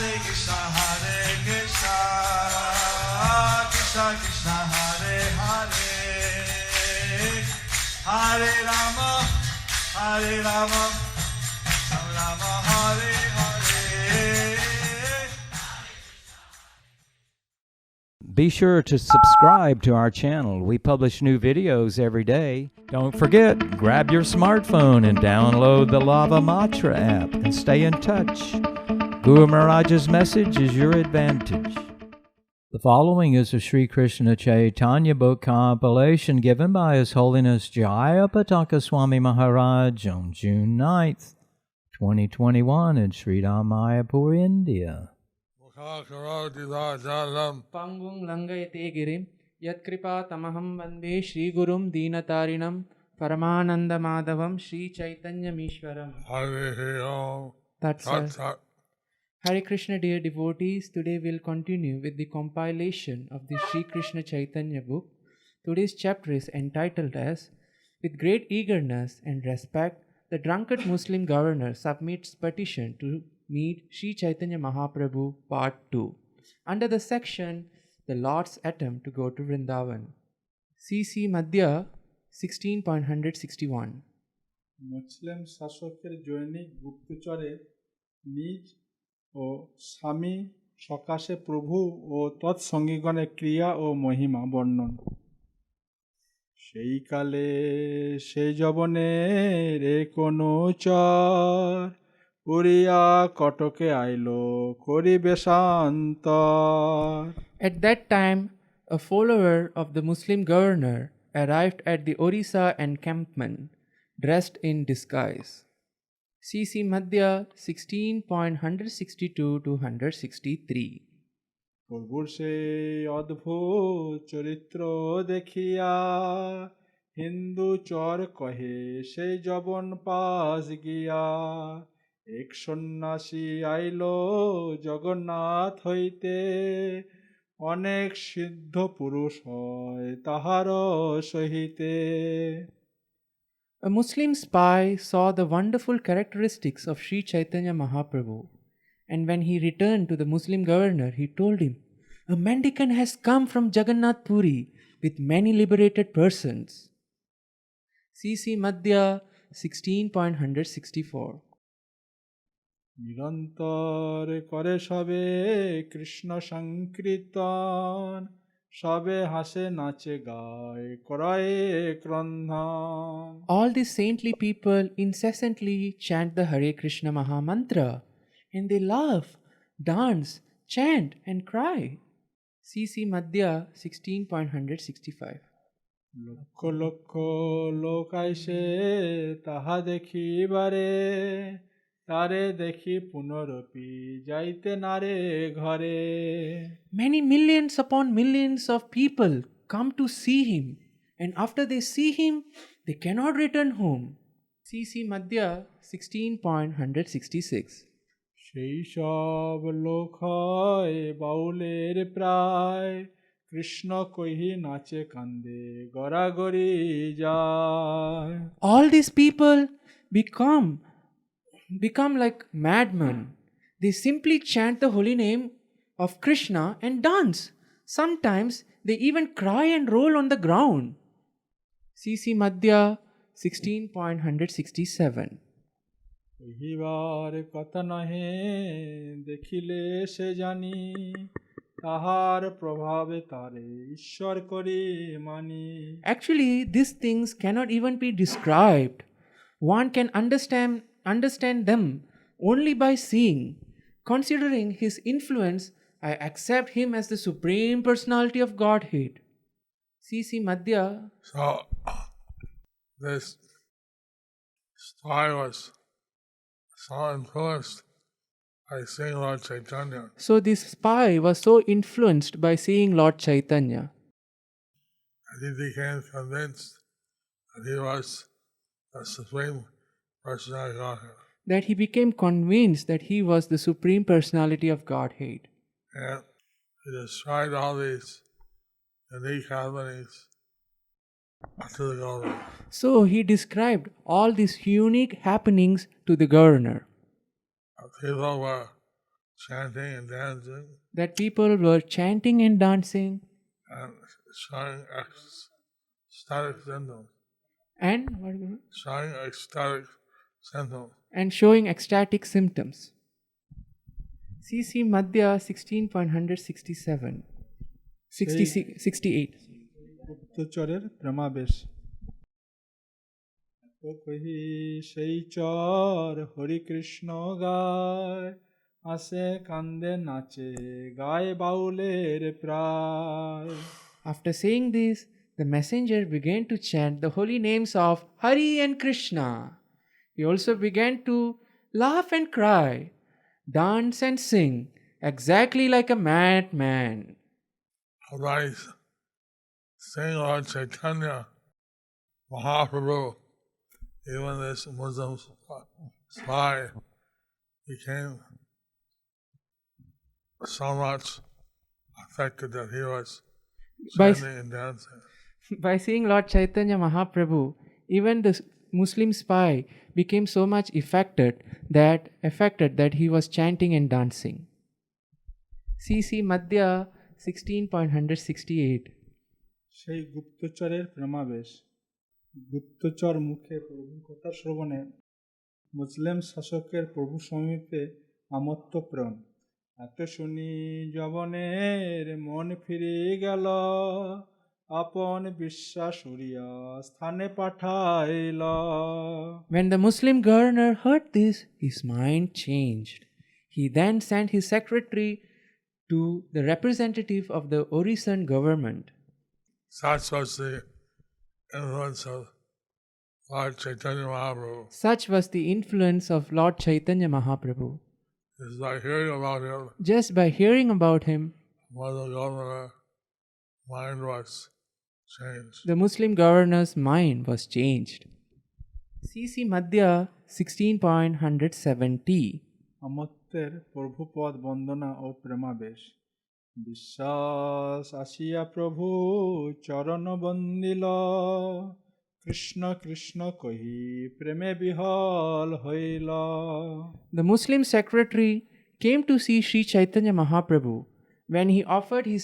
Krishna Krishna Hare Hare Hare Rama Rama Hare Hare. Be sure to subscribe to our channel. We publish new videos every day. Don't forget, grab your smartphone and download the Lava Matra app and stay in touch. Guru Maharaj's message is your advantage. The following is a Sri Krishna Chaitanya book compilation given by His Holiness Jayapataka Swami Maharaj on June 9th, 2021 in Sri Mayapur, India. Pangum Langayate Girim Yatkripa Tamaham Vande Shri Gurum Deenatarinam Paramananda Madhavam Shri Chaitanya Mishwaram. That's all. Hare Krishna, dear devotees, today we'll continue with the compilation of the Sri Krishna Chaitanya book. Today's chapter is entitled as With Great Eagerness and Respect, the Drunkard Muslim Governor Submits Petition to Meet Sri Chaitanya Mahaprabhu, Part 2. Under the section, The Lord's Attempt to Go to Vrindavan. C.C. Madhya, 16.161. মুসলিম শাসকের জৈনিক গুপ্তচরে নিজ ও স্বামী সকাশে প্রভু ও তৎসঙ্গীগণের ক্রিয়া ও মহিমা বর্ণন। সেই কালে সেই যবনে রে কোনো চর উড়িয়া কটকে আইলো করি বেশান্তর। At that time, a follower of the Muslim governor arrived at the Orissa encampment dressed in disguise. C.C. Madhya 16.162-163. প্রভুর সেই অদ্ভুত চরিত্র দেখিয়া হিন্দু চর কহে সেই যবন পাশ গিয়া এক সন্ন্যাসী আইল জগন্নাথ হইতে অনেক সিদ্ধ পুরুষ হয় তাহার সহিতে। A Muslim spy saw the wonderful characteristics of Sri Chaitanya Mahaprabhu, and when he returned to the Muslim governor, he told him, "A mendicant has come from Jagannath Puri with many liberated persons." C.C. Madhya 16.164. নিরন্তর করে সবে কৃষ্ণ সংকীর্তন সবে হাসে নাচে গায় করে ক্রন্ধন। All these saintly people incessantly chant the Hare Krishna Maha Mantra, and they laugh, dance, chant, and cry. C.C. Madhya 16.165. Lakh lakh লোক আইসে তাহা দেখিবারে তারে দেখি পুনরপি যাইতে নারে ঘরে। Many millions upon millions of people come to see him, and after they see him, they cannot return home. C.C. Madhya 16.166. সেই সব লোক হয় বাউলের প্রায় কৃষ্ণ কহি নাচে কান্দে গড়াগড়ি যায়। All these people become like madmen. They simply chant the holy name of Krishna and dance. Sometimes they even cry and roll on the ground. C.C. Madhya 16.167. কহিবার কথা নহে দেখিলে সে জানি তাহার প্রভাবে তারে ঈশ্বর করি মানি। Actually, these things cannot even be described. One can understand them only by seeing. Considering his influence, I accept him as the Supreme Personality of Godhead. C.C. Madhya. So, this spy was so influenced by seeing Lord Chaitanya. So this spy was so influenced by seeing Lord Chaitanya And he became convinced that he was the Supreme Personality of Godhead. that he became convinced that he was the Supreme Personality of Godhead. And he described all these unique happenings to the governor. So he described all these unique happenings to the governor. People were chanting and dancing that people were chanting and dancing and showing ecstatic symptoms. and what was it? Showing ecstatic symptoms. And showing ecstatic symptoms. CC Madhya 16.167 68. গুপ্তচরের প্রেমাবেশ তো কহি সেই চর হরি কৃষ্ণ গায় আসে কান্দে নাচে গায় বাউলের প্রায় After saying this, the messenger began to chant the holy names of Hari and Krishna. He also began to laugh and cry, dance and sing, exactly like a madman. Otherwise, seeing Lord Chaitanya Mahaprabhu, even this Muslim spy, became so much affected that he was By- chanting and dancing. By seeing Lord Chaitanya Mahaprabhu, even the Muslim spy became so much affected that he was chanting and dancing. CC Madhya 16.168. সেই গুপ্তচরের প্রেমাবেশ গুপ্তচর মুখে প্রভু কথা শ্রবণে মুসলিম শাসকের প্রভু সমীপে আমত্ত প্রাণ এত শুনি যবনের মন ফিরে গেল আপন বিশ্বাস উড়িয়া স্থানে পাঠাইল When the Muslim governor heard this, his mind changed. He then sent his secretary to the representative of the Orisan government. Such was the influence of Lord Chaitanya Mahaprabhu. Such was the influence of Lord Chaitanya Mahaprabhu. Just by hearing about him, Just by hearing about him, Muslim governor mind was changed. the Muslim governor's mind was changed. CC Madhya 16.170. আমত্তের Prabhupada বন্দনা ও প্রেমাবেশ বিশ্বাস আসিয়া প্রভু চরণ bundle Krishna Krishna কহি প্রেমে বিহল হইল The Muslim secretary came to see Sri Chaitanya Mahaprabhu. When he offered his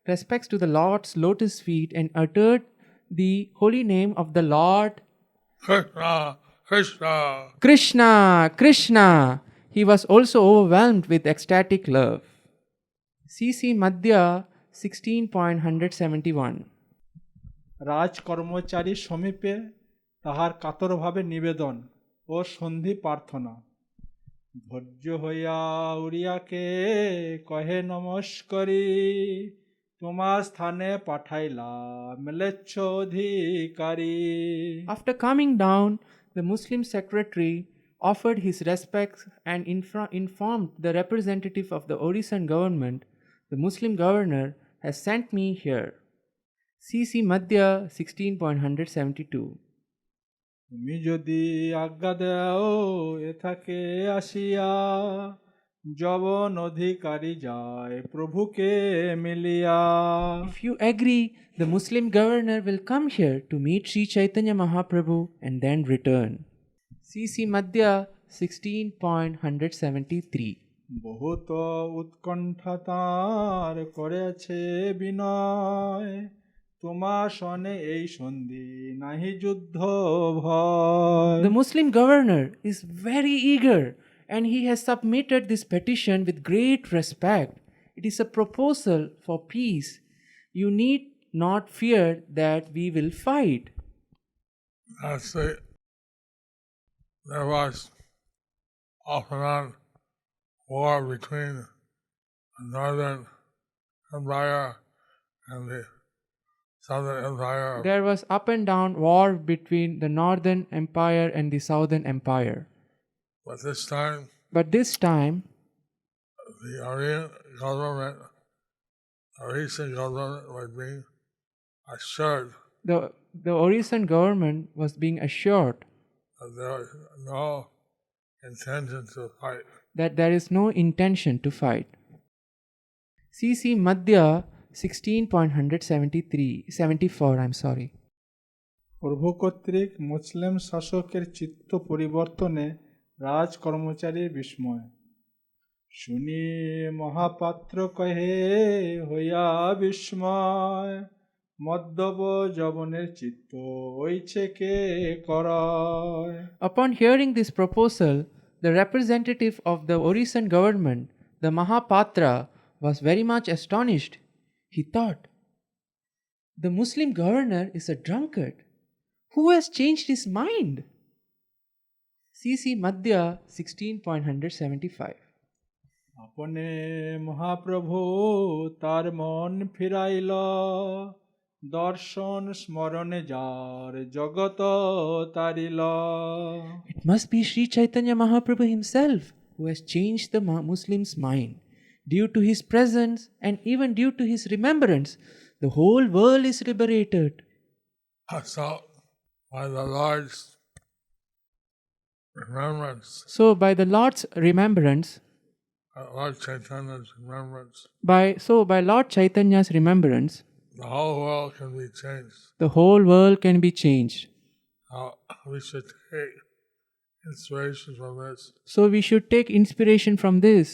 respects to the Lord's lotus feet and uttered the holy name of the Lord Krishna, Krishna. Krishna, Krishna, he was also overwhelmed with ecstatic love. CC Madhya 16.171. রাজকর্মচারীর সমীপে তাহার কাতরভাবে নিবেদন ও সন্ধি প্রার্থনা ধৈর্য হইয়া উড়িয়াকে কহে নমস্করি তোমার স্থানে পাঠাইলাম ম্লেচ্ছ অধিকারী After coming down, the Muslim secretary offered his respects and informed the representative of the Orisan government, the Muslim governor has sent me here. CC Madhya 16.172. তুমি যদি আজ্ঞা দেও এ থাকে আসিয়া যবন অধিকারী যায় প্রভুকে মিলিয়া If you agree, the Muslim governor will come here to meet Sri Chaitanya Mahaprabhu and then return. CC Madhya 16.173. বহুত উৎকণ্ঠা তাঁর করেছে বিনয় তোমার সনে এই সন্ধি নাহি যুদ্ধ ভয় The Muslim governor is very eager and he has submitted this petition with great respect. It is a proposal for peace. You need not fear that we will fight. There was off and on war between the Northern Empire and the Southern Empire. There was up and down war between the Northern Empire and the Southern Empire. But this time, the Oriental government was being assured The Orisan government was being assured that there was no intention to fight. that there is no intention to fight. CC Madhya 16.174. প্রভু কর্তৃক মুসলিম শাসকের চিত্ত পরিবর্তনে রাজ কর্মচারীর বিস্ময় শুনি মহাপাত্র কহে হইয়া বিস্ময় মদ্যপ যবনের চিত্ত হইছে কে করয়। Upon hearing this proposal, the representative of the Orisan government, the Mahapatra, was very much astonished. He thought, the Muslim governor is a drunkard. Who has changed his mind? C.C. Madhya 16.175. আপনে মহাপ্রভু তার মন ফিরাইল দর্শন স্মরণে যার জগত তারিল। It must be Sri Chaitanya Mahaprabhu himself who has changed the Muslim's mind. Due to his presence and even due to his remembrance, the whole world is liberated. So, by the Lord's remembrance, So, by the Lord's remembrance, Lord Chaitanya's remembrance, by Lord Chaitanya's remembrance, the whole world can be changed. the whole world can be changed. We should take inspiration from this. So, we should take inspiration from this.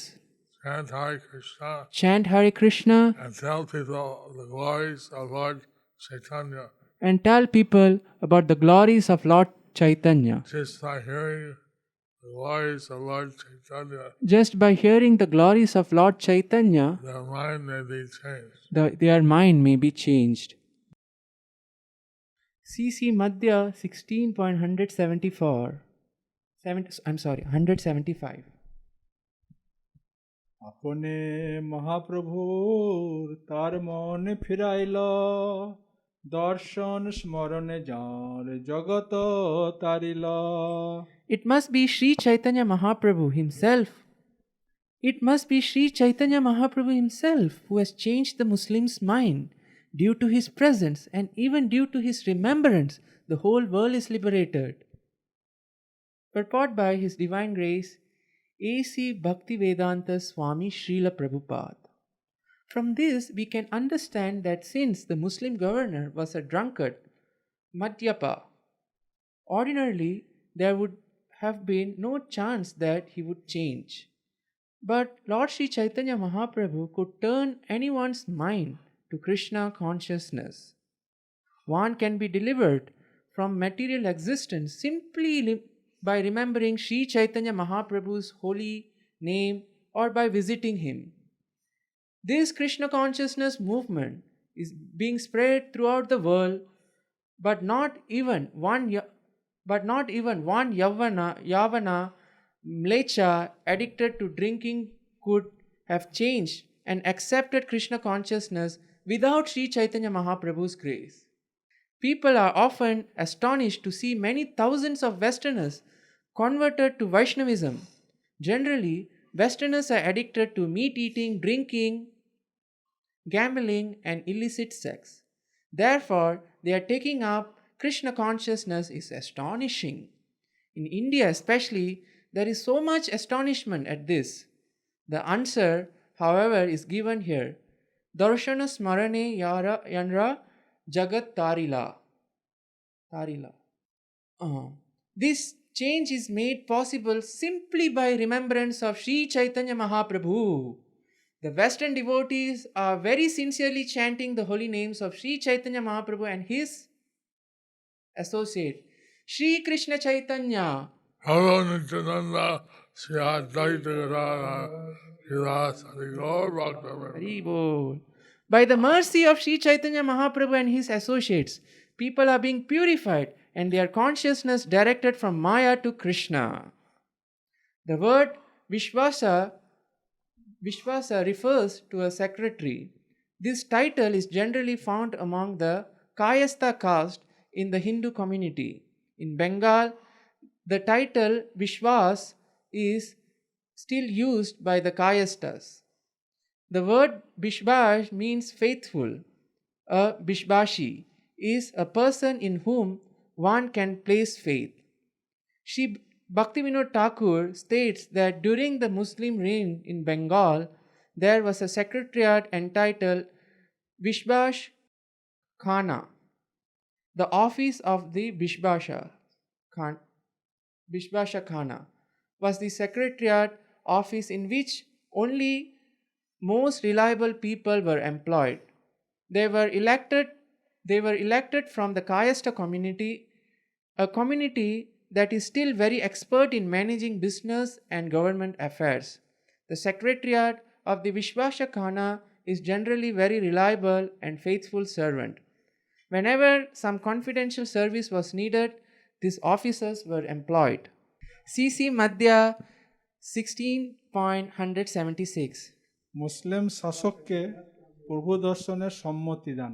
Chant Hare Krishna Chant Hare Krishna and tell people the glories of Lord Chaitanya. and tell people about the glories of Lord Chaitanya. Just by hearing the glories of Lord Chaitanya, Just by hearing the glories of Lord Chaitanya, their mind may be changed. their mind may be changed. C.C. Madhya 16.175. 175. আপনে মহাপ্রভুর তার মন ফিরাইল দর্শন স্মরণে যার জগত তারিল। It must be Sri Chaitanya Mahaprabhu himself. It must be Sri Chaitanya Mahaprabhu himself who has changed the Muslim's mind. Due to his presence and even due to his remembrance, the whole world is liberated. Purport by His Divine Grace, A.C. Bhaktivedanta Swami Srila Prabhupada. From this, we can understand that since the Muslim governor was a drunkard, Madhyapa, ordinarily there would have been no chance that he would change. But Lord Sri Chaitanya Mahaprabhu could turn anyone's mind to Krishna consciousness. One can be delivered from material existence simply by remembering Sri Chaitanya Mahaprabhu's holy name or by visiting him. This Krishna consciousness movement is being spread throughout the world, but not even one Yavana Mlecha addicted to drinking could have changed and accepted Krishna consciousness without Sri Chaitanya Mahaprabhu's grace. People are often astonished to see many thousands of Westerners converted to Vaishnavism. Generally, Westerners are addicted to meat eating, drinking, gambling, and illicit sex. Therefore, they are taking up Krishna consciousness is astonishing. In India especially, there is so much astonishment at this. The answer, however, is given here. Darshana smarane yanra jagat tarila. This change is made possible simply by remembrance of Sri Chaitanya Mahaprabhu. The Western devotees are very sincerely chanting the holy names of Sri Chaitanya Mahaprabhu and his associate, Sri Krishna Chaitanya. Hello, Nityananda, Sri Advaita Gadadhara, Srivas Harigaur Bhaktavinda. Hari Bol. By the mercy of Sri Chaitanya Mahaprabhu and his associates, people are being purified and their consciousness directed from Maya to Krishna. The word Vishwasa refers to a secretary. This title is generally found among the Kayastha caste in the Hindu community. In Bengal, the title Vishwas is still used by the Kayasthas. The word Bishbash means faithful. A Bishbashi is a person in whom one can place faith. Shri Bhaktivinoda Thakur states that during the Muslim reign in Bengal, there was a secretariat entitled Vishbash Khana. The office of the Bishbasha Khana was the secretariat office in which only most reliable people were employed. They were elected from the Kayastha community, a community that is still very expert in managing business and government affairs. The secretariat of the Vishwasha Khana is generally very reliable and faithful servant. Whenever some confidential service was needed, these officers were employed. CC Madhya 16.176 মুসলিম শাসককে প্রভু দর্শনের সম্মতি দান।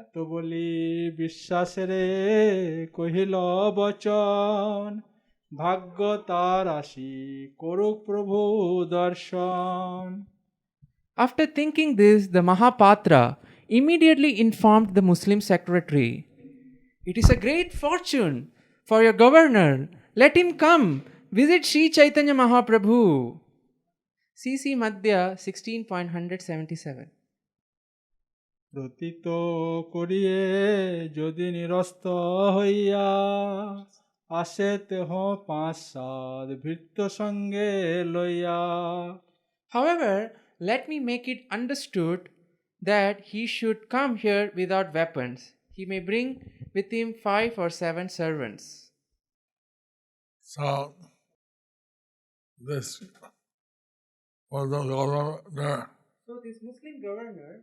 এত বলি বিশ্বাসেরে কহিল বচন, ভাগ্য তার আসি করুক প্রভু দর্শন। After thinking this, the Mahapatra immediately informed the Muslim secretary, "It is a great fortune for your governor. Let him come, visit Sri Chaitanya Mahaprabhu." CC Madhya 16.177 প্রতীত করিয়ে যদি নিরস্ত হইয়া আসে তেহ 5-7 ভৃত্য সঙ্গে লইয়া। However, let me make it understood that he should come here without weapons. He may bring with him 5 or 7 servants. So this was the governor So this Muslim governor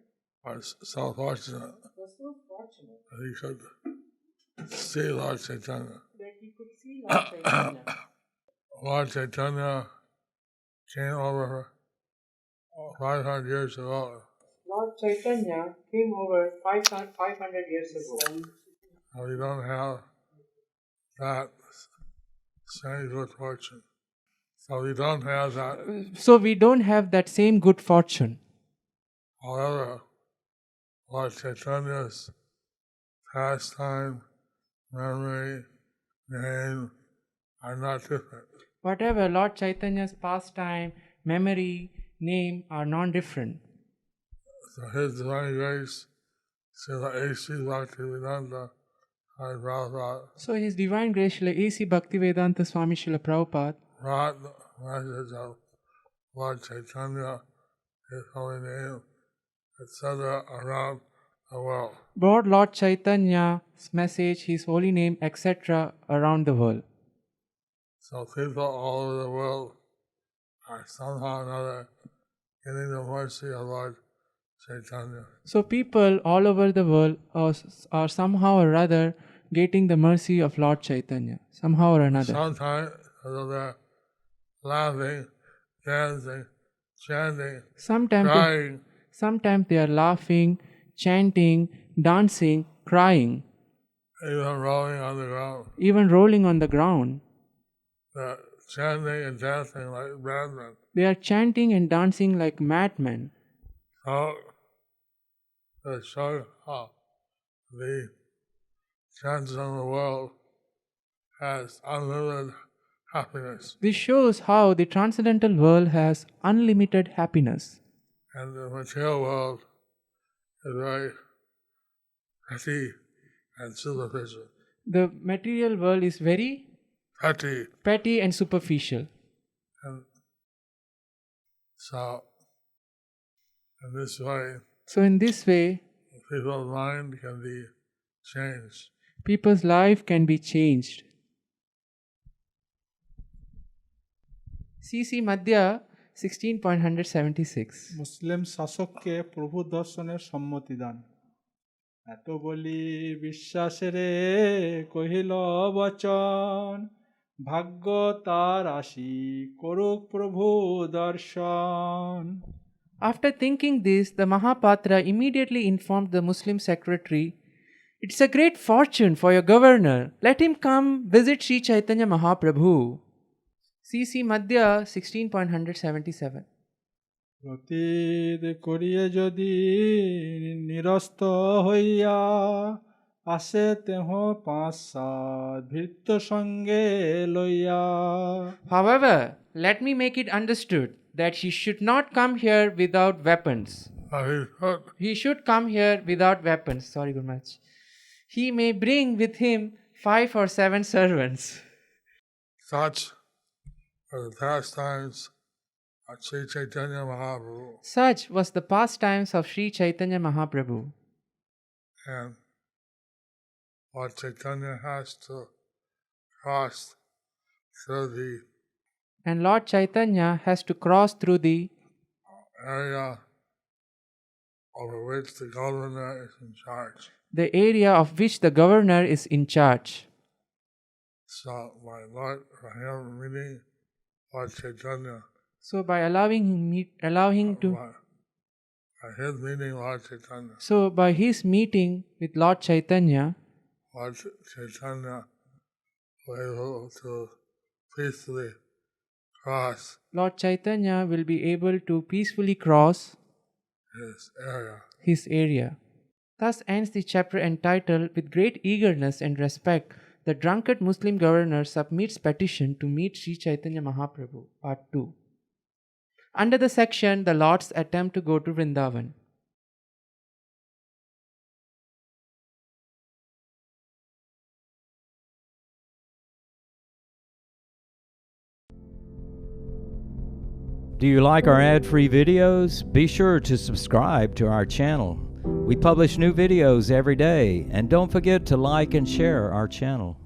was so fortunate was so fortunate that he could see Lord Chaitanya. that he could see Lord Chaitanya. Lord Chaitanya came over 500 years ago. Lord Chaitanya came over 500 years ago. And we don't have that same good fortune. So we don't have that. So we don't have that same good fortune. However, Lord Chaitanya's pastime, memory, name are not different. Whatever Lord Chaitanya's pastime, memory, name are non-different. So His Divine Grace, Srila A.C. Bhaktivedanta Swami Prabhupada, So His Divine Grace Srila A.C. Bhaktivedanta Swami Srila Prabhupada brought the message of Lord Chaitanya, His holy name, etc. around the world. brought Lord Chaitanya's message, His holy name, etc. around the world. So people all over the world are somehow or another getting the mercy of Lord Chaitanya. So people all over the world are somehow or other getting the mercy of Lord Chaitanya, somehow or another. Sometimes they're laughing, dancing, chanting, crying, Sometimes they are laughing, chanting, dancing, crying, even rolling on the ground. even rolling on the ground. They're chanting and dancing like madmen. They are chanting and dancing like madmen. So they show how the transcendental world has unlimited happiness, This shows how the transcendental world has unlimited happiness, and the material world is very petty and superficial. the material world is very Petty, and superficial. and so in this way, So in this way, people's mind can be changed. people's life can be changed. CC Madhya 16.176 মুসলিম শাসককে প্রভু দর্শনের সম্মতি দান। এত বলি বিশ্বাসেরে কহিল বচন, ভাগ্য তার আসি করুক প্রভু দর্শন। After thinking this, the Mahapatra immediately informed the Muslim secretary, "It's a great fortune for your governor. Let him come visit Sri Chaitanya Mahaprabhu." CC Madhya 16.177 প্রতীত করিয়ে যদি নিরস্ত হইয়া আসে তেহ 5-7 ভৃত্য সঙ্গে লইয়া। However, let me make it understood that he should not come here without weapons. He should come here without weapons. Sorry, Guru Maharaj. He may bring with him 5 or 7 servants. Such are the pastimes Sri Chaitanya Mahaprabhu. Such was the pastimes of Sri Chaitanya Mahaprabhu. And Lord Chaitanya has to cross through the And Lord Chaitanya has to cross through the area over which the governor is in charge. the area of which the governor is in charge. So by him meeting Lord Chaitanya, So by allowing to by his meeting Lord Chaitanya, so by his meeting with Lord Chaitanya, Lord Chaitanya was able to peacefully cross Lord Chaitanya will be able to peacefully cross his area. his area. Thus ends the chapter entitled, "With great eagerness and respect, the drunkard Muslim governor submits petition to meet Sri Chaitanya Mahaprabhu," Part 2. Under the section, the Lord's attempt to go to Vrindavan. Do you like our ad-free videos? Be sure to subscribe to our channel. We publish new videos every day, and don't forget to like and share our channel.